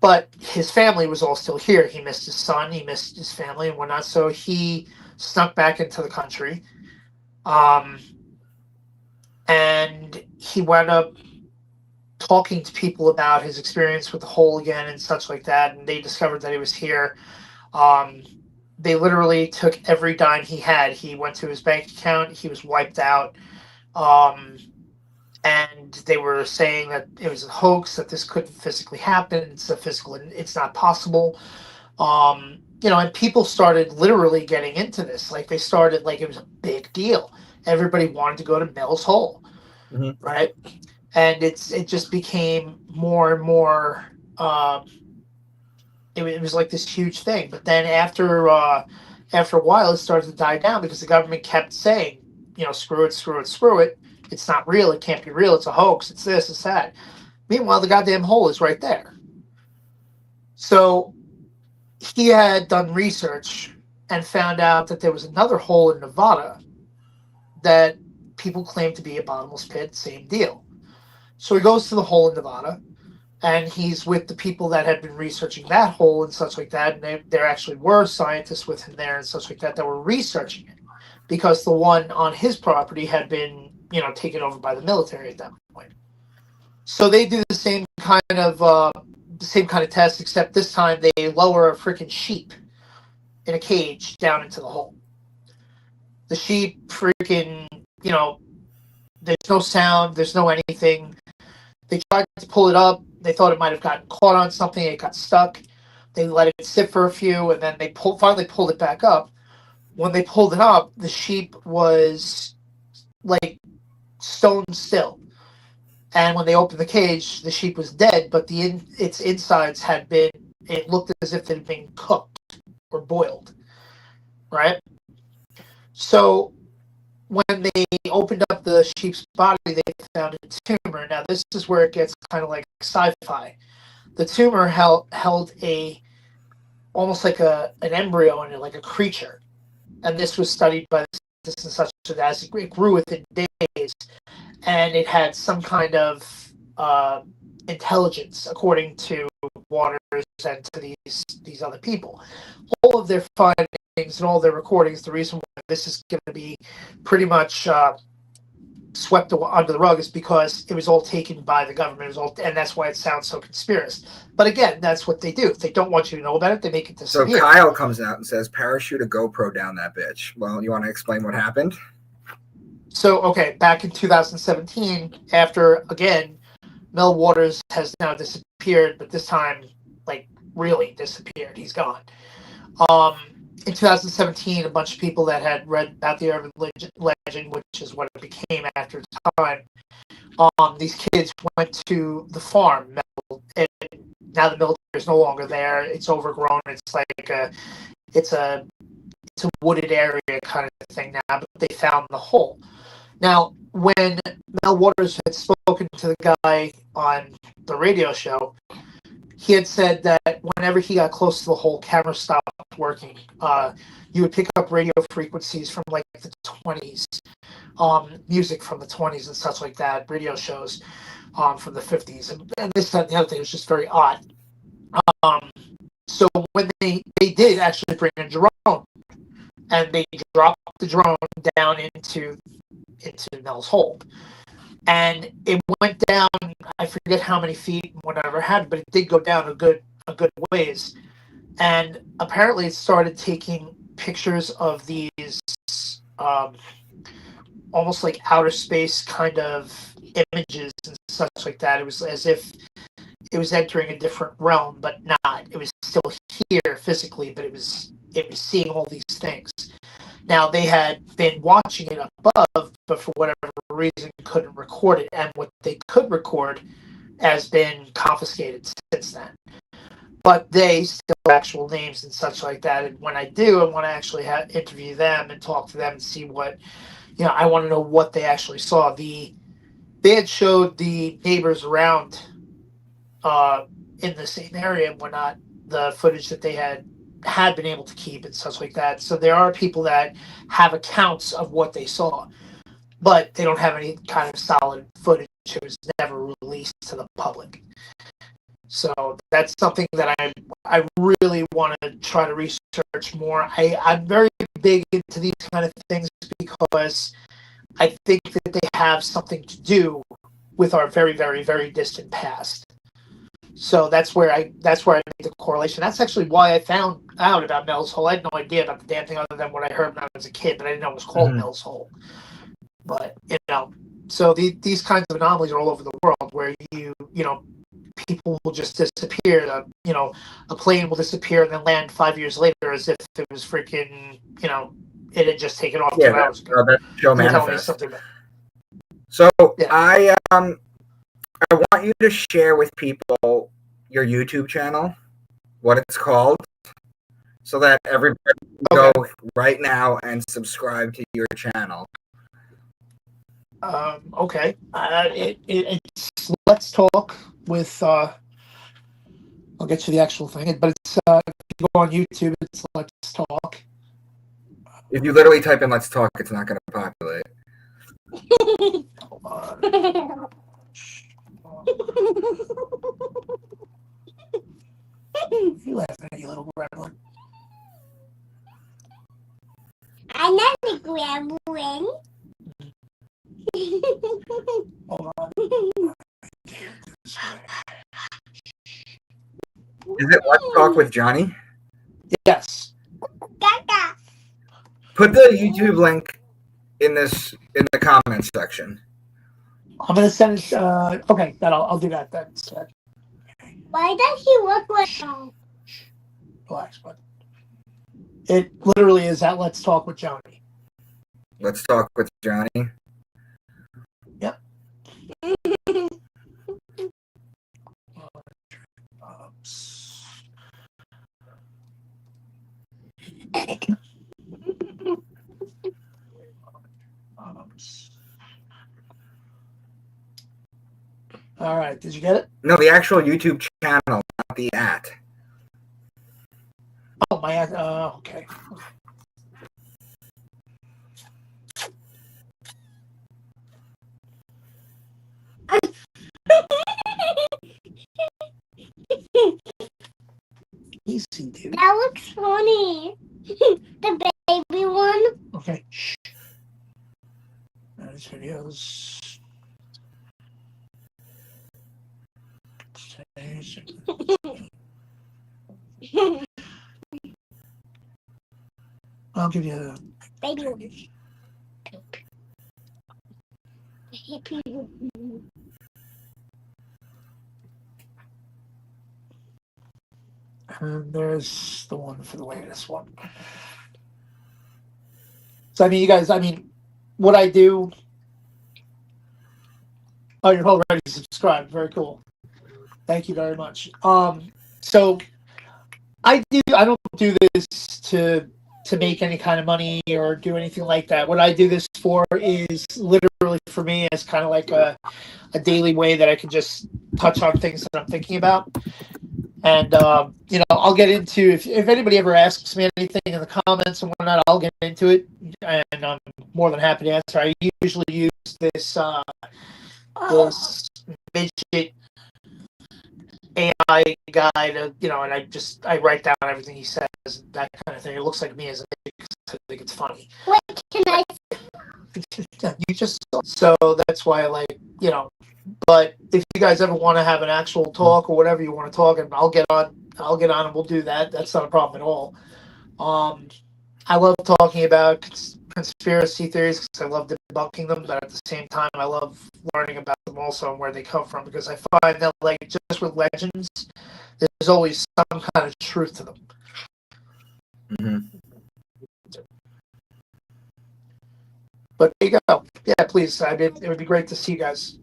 But his family was all still here. He missed his son. He missed his family and whatnot. So he snuck back into the country. And he wound up talking to people about his experience with the hole again and such like that. And they discovered that he was here. They literally took every dime he had. He went to his bank account. He was wiped out. And they were saying that it was a hoax, that this couldn't physically happen. It's not possible. And people started literally getting into this. Like, they started, like, it was a big deal. Everybody wanted to go to Mel's Hole, Mm-hmm. right? And it just became more and more, it was like this huge thing. But then after a while, it started to die down because the government kept saying, screw it. It's not real. It can't be real. It's a hoax. It's this, it's that. Meanwhile, the goddamn hole is right there. So he had done research and found out that there was another hole in Nevada that people claim to be a bottomless pit. Same deal. So he goes to the hole in Nevada, and he's with the people that had been researching that hole and such like that. And there actually were scientists with him there and such like that were researching it, because the one on his property had been, taken over by the military at that point. So they do the same kind of test, except this time they lower a freaking sheep in a cage down into the hole. The sheep freaking, there's no sound, there's no anything. They tried to pull it up. They thought it might have gotten caught on something. It got stuck. They let it sit for a few, and then they finally pulled it back up. When they pulled it up, the sheep was like stone still. And when they opened the cage, the sheep was dead, but its insides it looked as if it had been cooked or boiled, right? So when they opened up the sheep's body, they found a tumor. Now, this is where it gets kind of like sci-fi. The tumor held almost like an embryo in it, like a creature. And this was studied by this and such So as it grew within days, and it had some kind of intelligence, according to Waters and to these other people. All of their findings and all their recordings, the reason why this is going to be pretty much swept under the rug is because it was all taken by the government. It was all, and that's why it sounds so conspiracy. But again, that's what they do. If they don't want you to know about it, they make it disappear. So Kyle comes out and says, "Parachute a GoPro down that bitch." Well, you want to explain what happened? So, okay, back in 2017, after, again, Mel Waters has now disappeared, but this time, like, really disappeared. He's gone. In 2017, a bunch of people that had read about the urban legend, which is what it became after its time, these kids went to the farm. And now the military is no longer there. It's overgrown. It's like it's a wooded area kind of thing now, but they found the hole. Now, when Mel Waters had spoken to the guy on the radio show, he had said that whenever he got close to the hole, camera stopped working. You would pick up radio frequencies from like the 20s, music from the 20s and such like that, radio shows from the 50s. And this, that, and the other thing was just very odd. So when they did actually bring a drone, and they dropped the drone down into Mel's hole. And it went down, I forget how many feet, whatever it had, but it did go down a good ways. And apparently it started taking pictures of these almost like outer space kind of images and such like that. It was as if it was entering a different realm, but not. It was still here physically, but it was seeing all these things. Now, they had been watching it above, but for whatever reason couldn't record it. And what they could record has been confiscated since then. But they still have actual names and such like that. And when I do, I want to actually interview them and talk to them and see what, I want to know what they actually saw. They had showed the neighbors around in the same area and whatnot, the footage that they had been able to keep and such like that. So there are people that have accounts of what they saw, but they don't have any kind of solid footage. It was never released to the public. So that's something that I really want to try to research more. I'm very big into these kind of things because I think that they have something to do with our very, very, very distant past. So that's where I made the correlation. That's actually why I found out about Mel's Hole. I had no idea about the damn thing other than what I heard when I was a kid, but I didn't know it was called Mel's Hole. But so these kinds of anomalies are all over the world where people will just disappear. A plane will disappear and then land 5 years later as if it was freaking it had just taken off 2 hours ago. That's Show Manifest. So yeah. I want you to share with people your YouTube channel, what it's called, so that everybody can go right now and subscribe to your channel. Okay. It's Let's Talk with, I'll get you the actual thing, but it's, if you go on YouTube, it's Let's Talk. If you literally type in Let's Talk, it's not going to populate. Hold on. You laughing at you little gremlin. I'm not a gremlin. Hold on. Is it Let's Talk with Johnny? Yes. Gaga. Put the YouTube link in the comments section. I'm gonna send it. Okay, I'll do that then. Why does he look like? Relax, bud. It literally is at Let's Talk with Johnny. Let's Talk with Johnny. Yep. All right, did you get it? No, the actual YouTube channel, not the at. Oh, my okay. Easy, dude. That looks funny. The baby one. Okay. Shh. These videos. I'll give you a Baby one. and there's the one for the latest one. So I mean, you guys, what I do. Oh, you're already subscribed. Very cool. Thank you very much. So I don't do this to make any kind of money or do anything like that. What I do this for is literally for me as kind of like a daily way that I can just touch on things that I'm thinking about. And I'll get into if anybody ever asks me anything in the comments and whatnot, I'll get into it, and I'm more than happy to answer. I usually use this midget AI guy to, and I write down everything he says, that kind of thing. It looks like me as a midget because I think it's funny. Wait, can I? You just so that's why I like, But if you guys ever want to have an actual talk or whatever you want to talk, and I'll get on and we'll do that. That's not a problem at all. I love talking about conspiracy theories because I love debunking them, but at the same time, I love learning about them also and where they come from, because I find that, like, just with legends, there's always some kind of truth to them. Mm-hmm. But there you go. Yeah, please. It would be great to see you guys.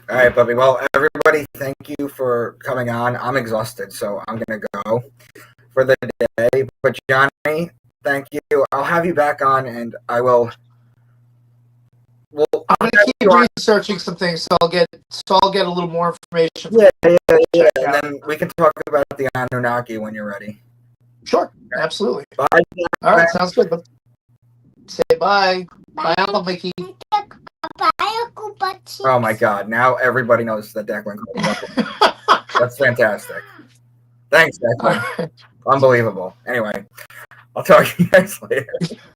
All right, Bubby. Well, everybody, thank you for coming on. I'm exhausted, so I'm going to go for the day. But Johnny, thank you. I'll have you back on, and I will. I'm going to keep researching some things, so I'll get a little more information. Yeah. And then we can talk about the Anunnaki when you're ready. Sure, absolutely. Bye. All right, sounds good. Say bye. Bye, Uncle Mickey. Oh my God! Now everybody knows that Declan. That's fantastic. Thanks, Declan. Unbelievable. Anyway, I'll talk to you guys later.